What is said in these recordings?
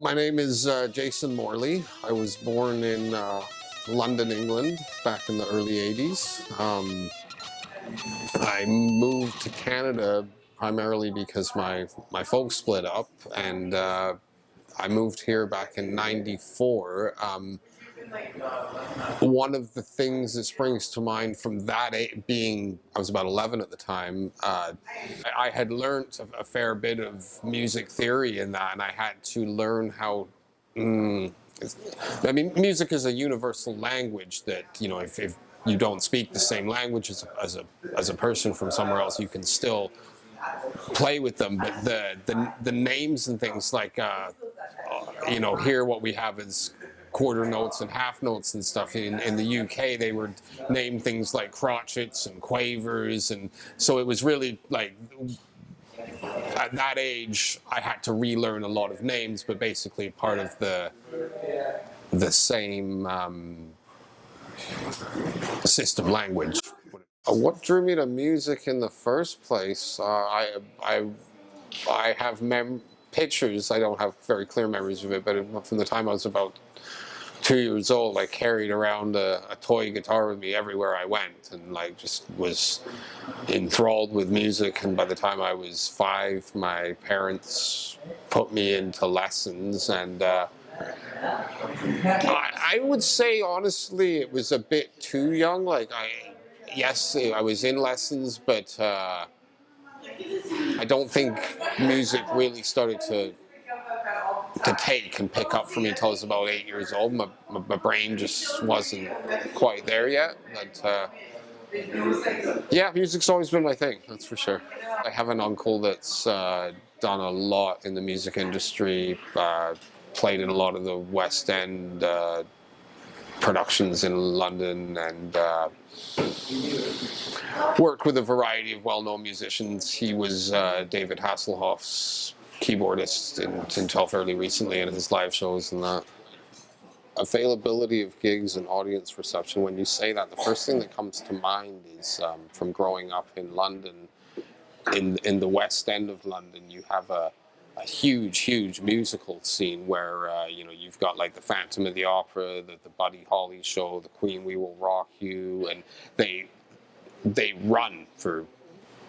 My name is Jason Morley. I was born in London, England, back in the early 80s. I moved to Canada primarily because my folks split up, and I moved here back in '94. One of the things that springs to mind from that being, I was about 11 at the time, I had learned a fair bit of music theory in that, and I had to learn how, I mean, music is a universal language that, you know, if you don't speak the same language as a person from somewhere else, you can still play with them, but the names and things like, you know, here what we have is quarter notes and half notes and stuff. In the UK, they were named things like crotchets and quavers, and so it was really like, at that age, I had to relearn a lot of names, but basically part of the same system language. What drew me to music in the first place? I have pictures. I don't have very clear memories of it, but from the time I was about 2 years old, I carried around a toy guitar with me everywhere I went, and like just was enthralled with music. And by the time I was 5, my parents put me into lessons, and I would say honestly it was a bit too young. Like yes, I was in lessons, but I don't think music really started to take and pick up for me until I was about 8 years old. My brain just wasn't quite there yet. But yeah, music's always been my thing, that's for sure. I have an uncle that's done a lot in the music industry, played in a lot of the West End productions in London, and worked with a variety of well-known musicians. He was David Hasselhoff's keyboardist until fairly recently in his live shows and that. Availability of gigs and audience reception. When you say that, the first thing that comes to mind is from growing up in London, in the West End of London, you have a huge musical scene where you know, you've got like the Phantom of the Opera, the Buddy Holly show, the Queen We Will Rock You, and they run for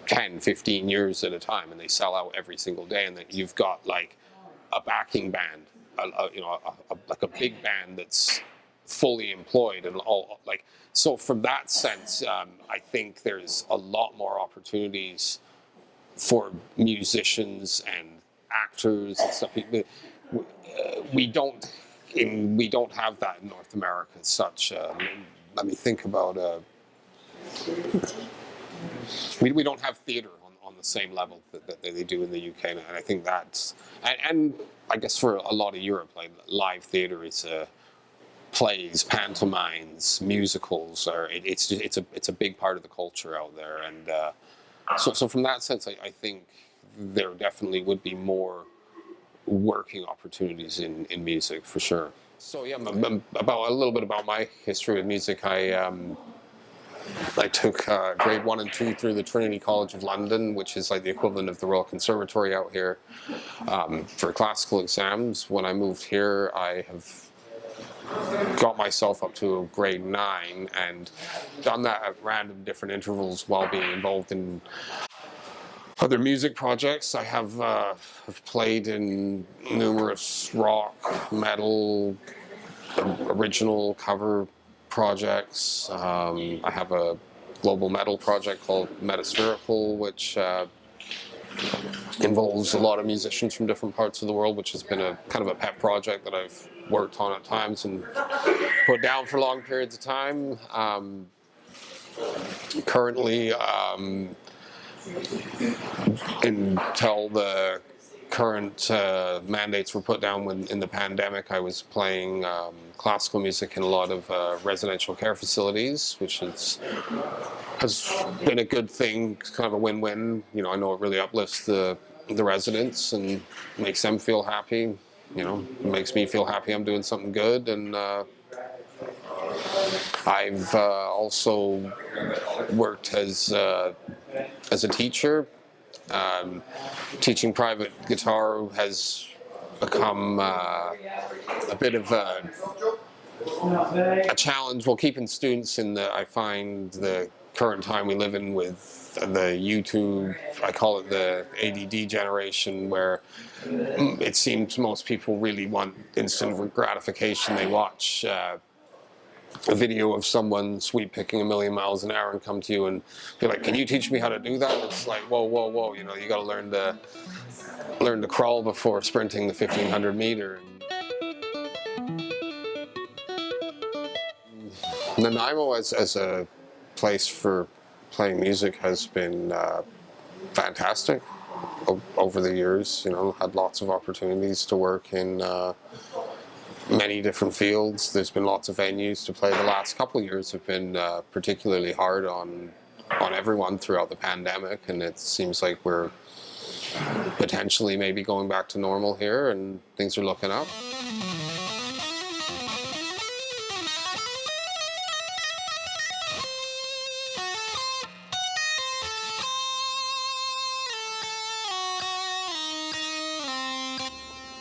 10, 15 years at a time, and they sell out every single day. And then you've got like a backing band, you know, like a big band that's fully employed and all. Like, so from that sense, I think there's a lot more opportunities for musicians and actors and stuff. We don't have that in North America as such. Let me think about. We don't have theater on the same level that they do in the UK, and I think that's, and I guess for a lot of Europe, like live theater is plays, pantomimes, musicals, or it's a big part of the culture out there, and so from that sense, I think there definitely would be more working opportunities in music for sure. So yeah, about a little bit about my history with music. I took grade 1 and 2 through the Trinity College of London, which is like the equivalent of the Royal Conservatory out here, for classical exams. When I moved here, I have got myself up to grade 9 and done that at random different intervals while being involved in other music projects. I have played in numerous rock, metal, original cover projects. I have a global metal project called Metaspherical, which involves a lot of musicians from different parts of the world, which has been a kind of a pet project that I've worked on at times and put down for long periods of time. Currently, until the current mandates were put down in the pandemic, I was playing classical music in a lot of residential care facilities, which has been a good thing, kind of a win-win. You know, I know it really uplifts the residents and makes them feel happy. You know, it makes me feel happy I'm doing something good. And I've also worked as a teacher. Teaching private guitar has become a bit of a challenge. Well, keeping students in I find the current time we live in with the YouTube, I call it the ADD generation, where it seems most people really want instant gratification. They watch a video of someone sweep picking 1,000,000 miles an hour and come to you and be like, "Can you teach me how to do that?" And it's like, whoa, whoa, whoa! You know, you got to learn to crawl before sprinting the 1,500 meter. Nanaimo as a place for playing music has been fantastic over the years. You know, had lots of opportunities to work in many different fields. There's been lots of venues to play. The last couple of years have been particularly hard on everyone throughout the pandemic, and it seems like we're potentially maybe going back to normal here, and things are looking up.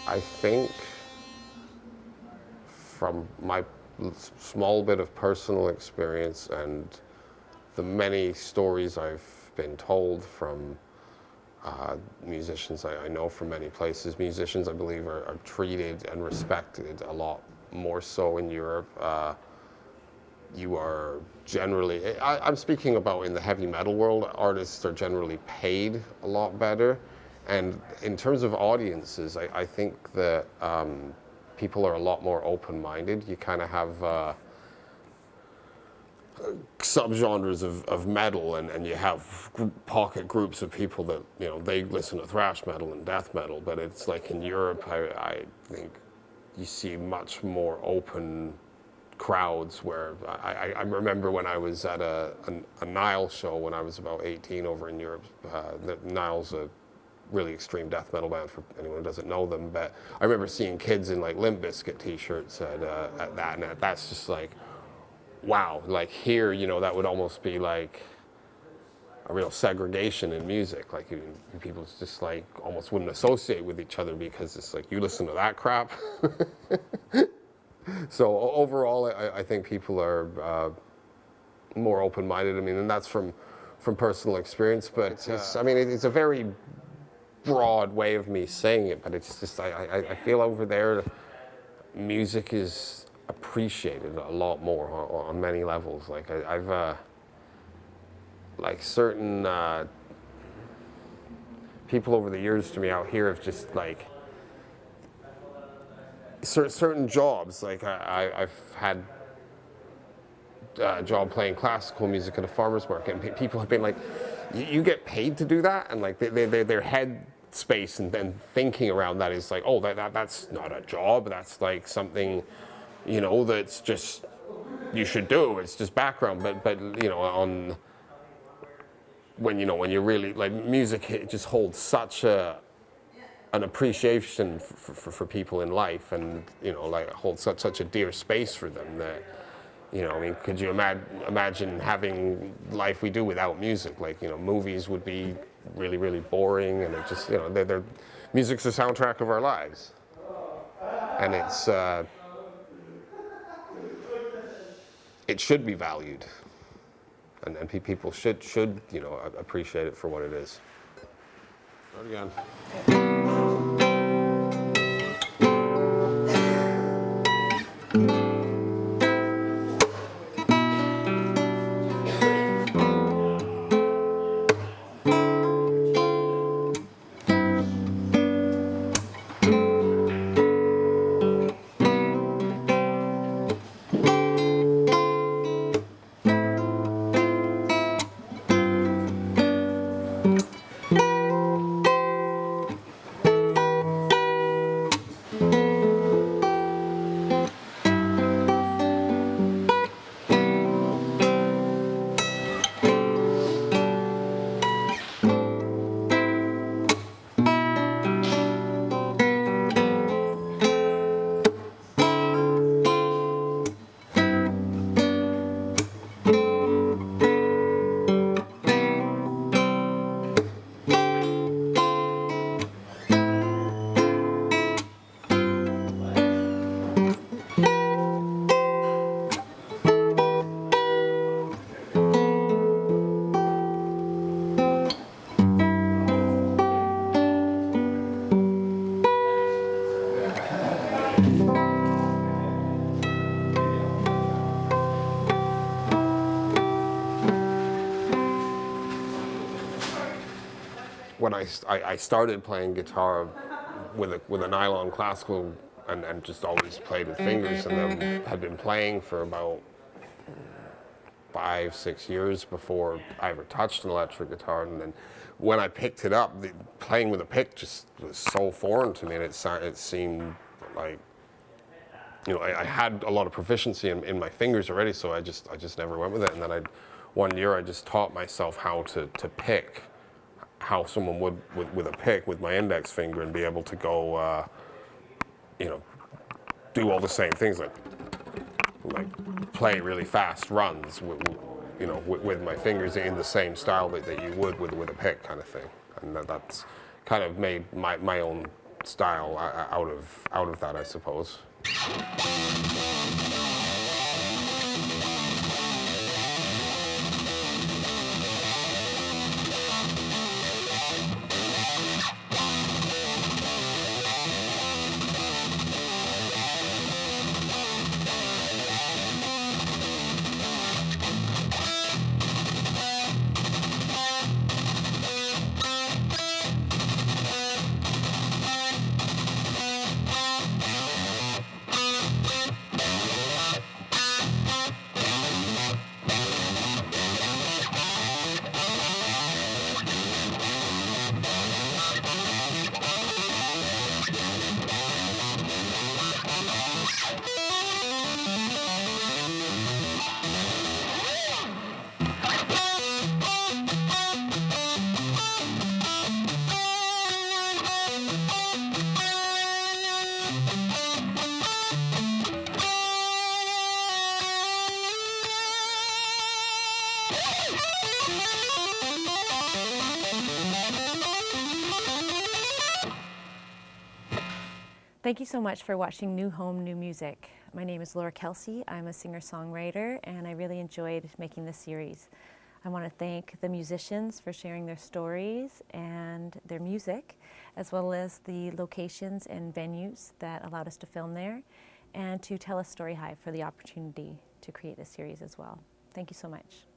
I think from my small bit of personal experience and the many stories I've been told from musicians I know from many places, musicians I believe are treated and respected a lot more so in Europe. You are generally, I'm speaking about in the heavy metal world, artists are generally paid a lot better. And in terms of audiences, I think that people are a lot more open-minded. You kind of have subgenres of metal, and you have pocket groups of people that, you know, they listen to thrash metal and death metal. But it's like in Europe, I think you see much more open crowds where I remember when I was at a Nile show when I was about 18 over in Europe. Nile's a really extreme death metal band for anyone who doesn't know them, but I remember seeing kids in like Limp Bizkit t-shirts at that, and that's just like, wow. Like here, you know, that would almost be like a real segregation in music. Like people just like almost wouldn't associate with each other because it's like, you listen to that crap. So overall, I think people are more open-minded. I mean, and that's from personal experience, but I mean, it's a very broad way of me saying it, but it's just, I feel over there music is appreciated a lot more on many levels. Like I've like certain people over the years to me out here have just like certain jobs. Like I've had a job playing classical music at a farmer's market, and people have been like, you get paid to do that? And like their head space and then thinking around that is like, oh, that's not a job, that's like something, you know, that's just, you should do, it's just background. But you know, when you're really like, music, it just holds such an appreciation for people in life, and you know, like holds such a dear space for them that, you know, I mean, could you imagine having life we do without music? Like, you know, movies would be really, really boring, and it just, you know, music's the soundtrack of our lives, and it should be valued, and people should you know, appreciate it for what it is. Start again. when I started playing guitar with a nylon classical and just always played with fingers, and then had been playing for about 5-6 years before I ever touched an electric guitar. And then when I picked it up, playing with a pick just was so foreign to me, and it seemed like, you know, I had a lot of proficiency in my fingers already, so I just never went with it. And then one year I just taught myself how to pick, how someone would with a pick with my index finger, and be able to go, you know, do all the same things, like play really fast runs, you know, with my fingers in the same style that you would with a pick, kind of thing. And that's kind of made my own style out of that, I suppose. Thank you so much for watching New Home, New Music. My name is Laura Kelsey. I'm a singer-songwriter, and I really enjoyed making this series. I want to thank the musicians for sharing their stories and their music, as well as the locations and venues that allowed us to film there, and to TELUS STORYHIVE for the opportunity to create this series as well. Thank you so much.